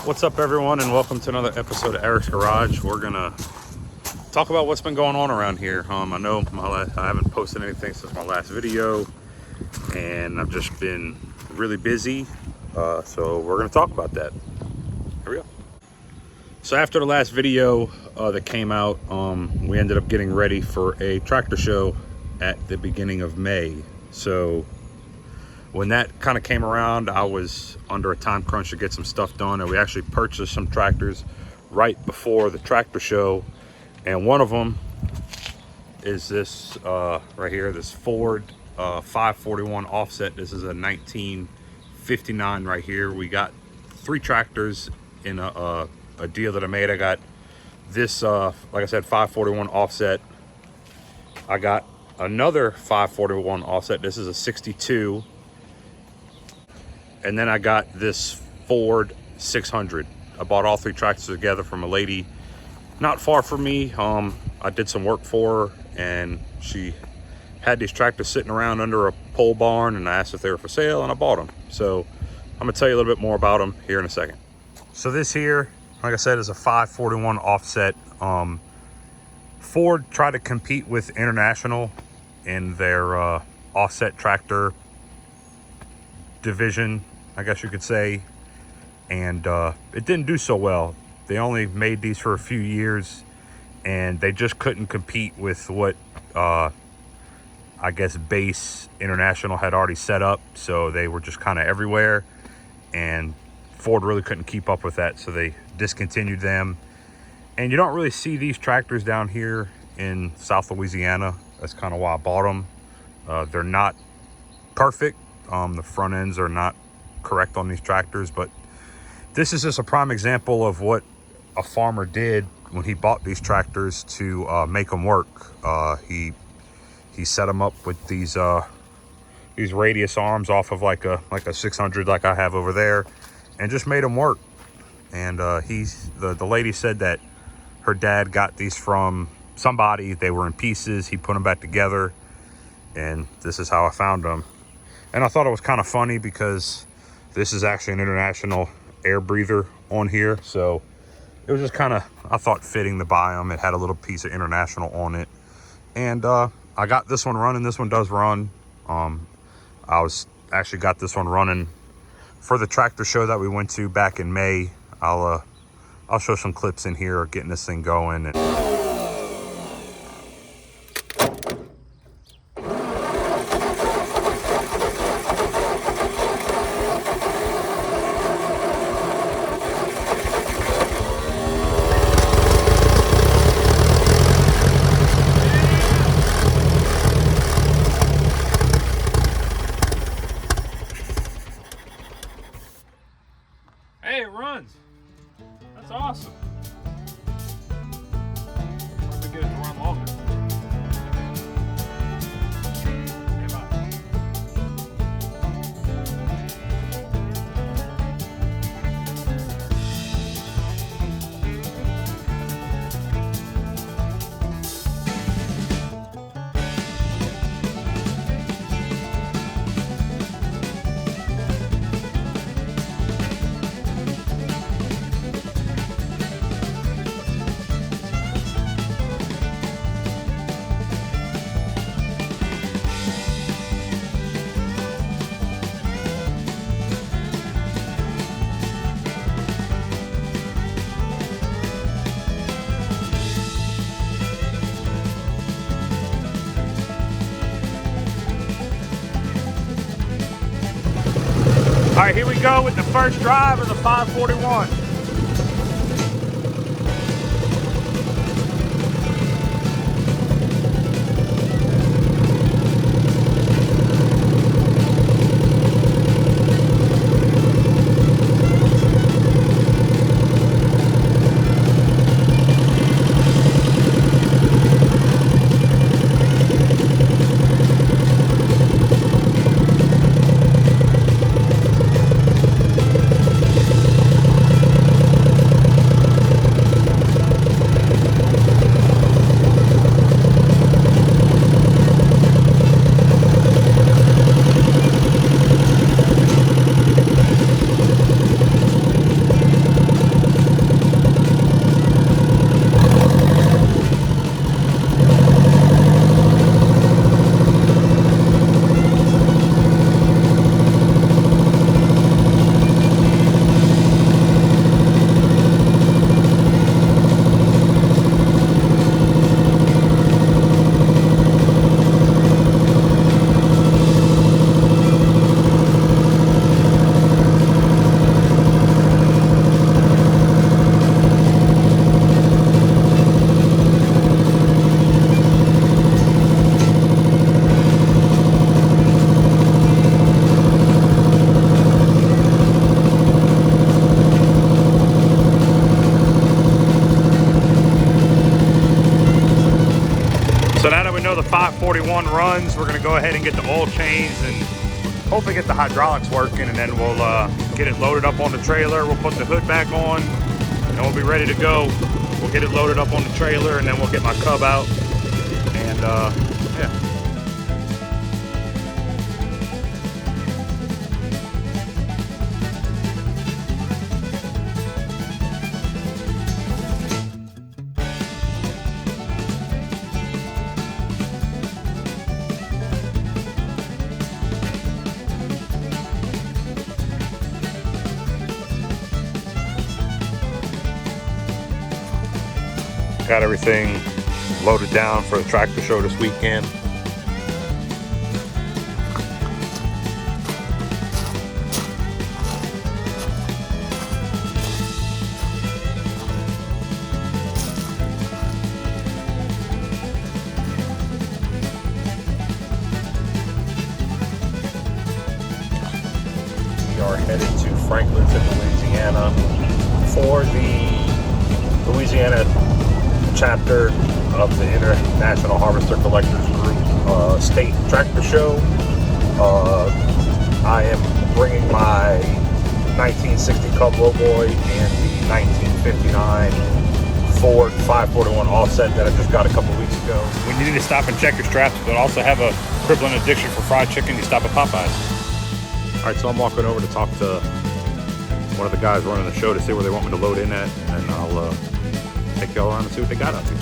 What's up, everyone, and welcome to another episode of Eric's Garage. We're gonna talk about what's been going on around here. I know I haven't posted anything since my last video, and I've just been really busy. So we're gonna talk about that. Here we go. So after the last video that came out, we ended up getting ready for a tractor show at the beginning of May. So when that kind of came around, I was under a time crunch to get some stuff done, and we actually purchased some tractors right before the tractor show. And one of them is this right here, this Ford 541 offset. This is a 1959 right here. We got 3 tractors in a deal that I made. I got this, like I said, 541 offset. I got another 541 offset. This is a 62. And then I got this Ford 600. I bought all 3 tractors together from a lady not far from me. I did some work for her, and she had these tractors sitting around under a pole barn, and I asked if they were for sale, and I bought them. So I'm gonna tell you a little bit more about them here in a second. So this here, like I said, is a 541 offset. Ford tried to compete with International in their offset tractor division, I guess you could say, and it didn't do so well. They only made these for a few years, and they just couldn't compete with what I guess Base International had already set up. So they were just kind of everywhere, and Ford really couldn't keep up with that, so they discontinued them. And you don't really see these tractors down here in South Louisiana. That's kind of why I bought them. They're not perfect. The front ends are not correct on these tractors, but this is just a prime example of what a farmer did when he bought these tractors to make them work. He set them up with these radius arms off of like a 600 like I have over there, and just made them work. And the lady said that her dad got these from somebody. They were in pieces. He put them back together, and this is how I found them. And I thought it was kind of funny because this is actually an International air breather on here. So it was just kind of, I thought, fitting to buy them. It had a little piece of International on it. And I got this one running. This one does run. I actually got this one running for the tractor show that we went to back in May. I'll show some clips in here getting this thing going. And hey, it runs. That's awesome. Let's get it to run longer. Okay, bye. All right, here we go with the first drive of the 541. 541 runs. We're gonna go ahead and get the oil change and hopefully get the hydraulics working, and then we'll get it loaded up on the trailer. We'll put the hood back on and we'll be ready to go. We'll get it loaded up on the trailer, and then we'll get my Cub out, and yeah. Got everything loaded down for the tractor show this weekend. We are headed to Franklinton, Louisiana for the Louisiana chapter of the International Harvester Collectors Group State Tractor Show. I am bringing my 1960 Cub Lowboy and the 1959 Ford 541 offset that I just got a couple weeks ago. When you need to stop and check your straps but also have a crippling addiction for fried chicken, you stop at Popeyes. Alright, so I'm walking over to talk to one of the guys running the show to see where they want me to load in at, and then I'll take y'all around and see what they got up here.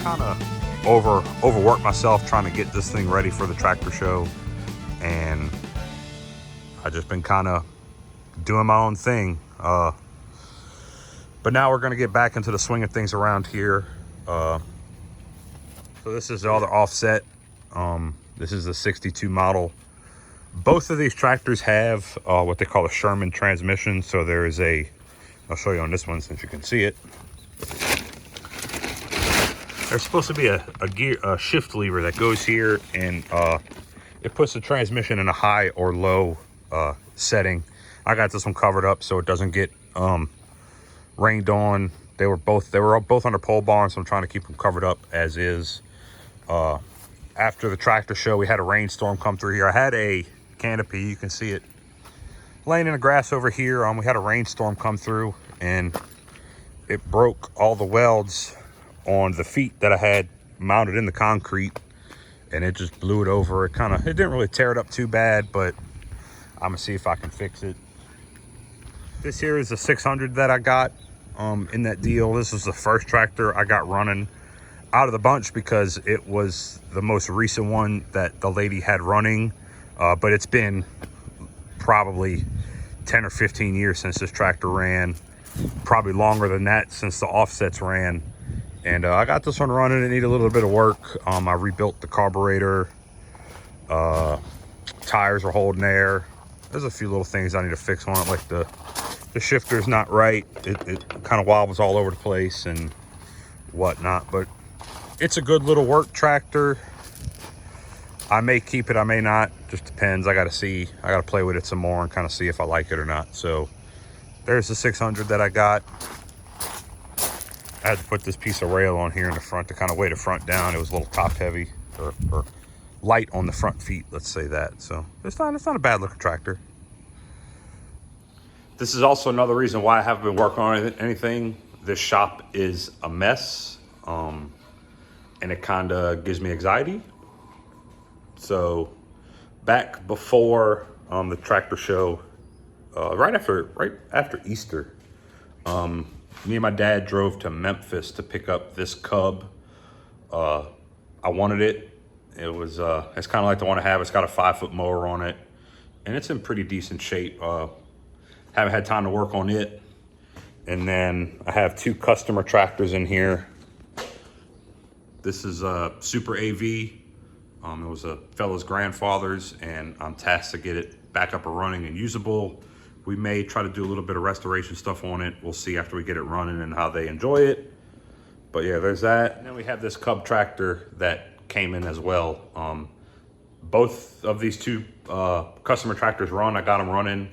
Kind of overworked myself trying to get this thing ready for the tractor show, and I just been kind of doing my own thing, but now we're going to get back into the swing of things around here. So this is the other offset. This is the 62 model. Both of these tractors have what they call a Sherman transmission. So there is I'll show you on this one since you can see it. There's supposed to be a shift lever that goes here, and it puts the transmission in a high or low setting. I got this one covered up so it doesn't get rained on. They were both under pole barn, so I'm trying to keep them covered up as is. After the tractor show, we had a rainstorm come through here. I had a canopy, you can see it laying in the grass over here. We had a rainstorm come through, and it broke all the welds on the feet that I had mounted in the concrete, and it just blew it over. It didn't really tear it up too bad, but I'm gonna see if I can fix it. This here is the 600 that I got in that deal. This was the first tractor I got running out of the bunch because it was the most recent one that the lady had running, but it's been probably 10 or 15 years since this tractor ran, probably longer than that since the offsets ran. And I got this one running. It needed a little bit of work. I rebuilt the carburetor, tires are holding there. There's a few little things I need to fix on it, like the shifter's not right. It kind of wobbles all over the place and whatnot, but it's a good little work tractor. I may keep it, I may not, just depends. I gotta play with it some more and kind of see if I like it or not. So there's the 600 that I got. I had to put this piece of rail on here in the front to kind of weigh the front down. It was a little top heavy, or light on the front feet, let's say that. So it's not a bad looking tractor. This is also another reason why I haven't been working on anything. This shop is a mess, and it kind of gives me anxiety. So back before the tractor show, right after Easter, me and my dad drove to Memphis to pick up this Cub. I wanted it. It was it's kind of like the one I have. It's got a 5-foot mower on it, and it's in pretty decent shape. Haven't had time to work on it. And then I have 2 customer tractors in here. This is a Super AV. It was a fellow's grandfather's, and I'm tasked to get it back up and running and usable. We may try to do a little bit of restoration stuff on it. We'll see after we get it running and how they enjoy it. But yeah, there's that. And then we have this Cub tractor that came in as well. Both of these 2 customer tractors run. I got them running.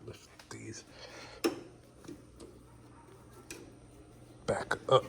Lift these back up.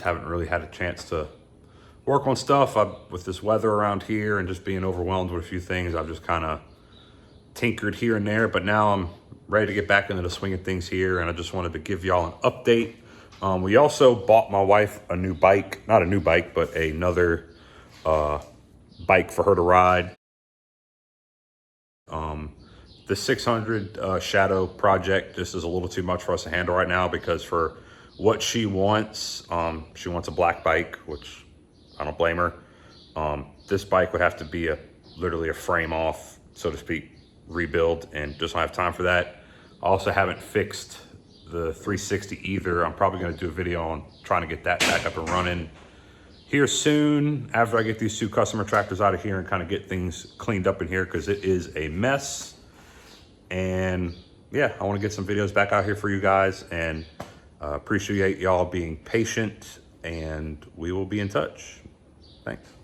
Haven't really had a chance to work on stuff. With this weather around here and just being overwhelmed with a few things, I've just kind of tinkered here and there, but now I'm ready to get back into the swing of things here, and I just wanted to give y'all an update. We also bought my wife a new bike, not a new bike, but another bike for her to ride. The 600 Shadow project just is a little too much for us to handle right now, because for what she wants a black bike, which I don't blame her. This bike would have to be literally a frame off, so to speak, rebuild, and just don't have time for that. I also haven't fixed the 360 either. I'm probably gonna do a video on trying to get that back up and running here soon, after I get these 2 customer tractors out of here and kind of get things cleaned up in here, because it is a mess. And yeah, I want to get some videos back out here for you guys, and appreciate y'all being patient, and we will be in touch. Thanks.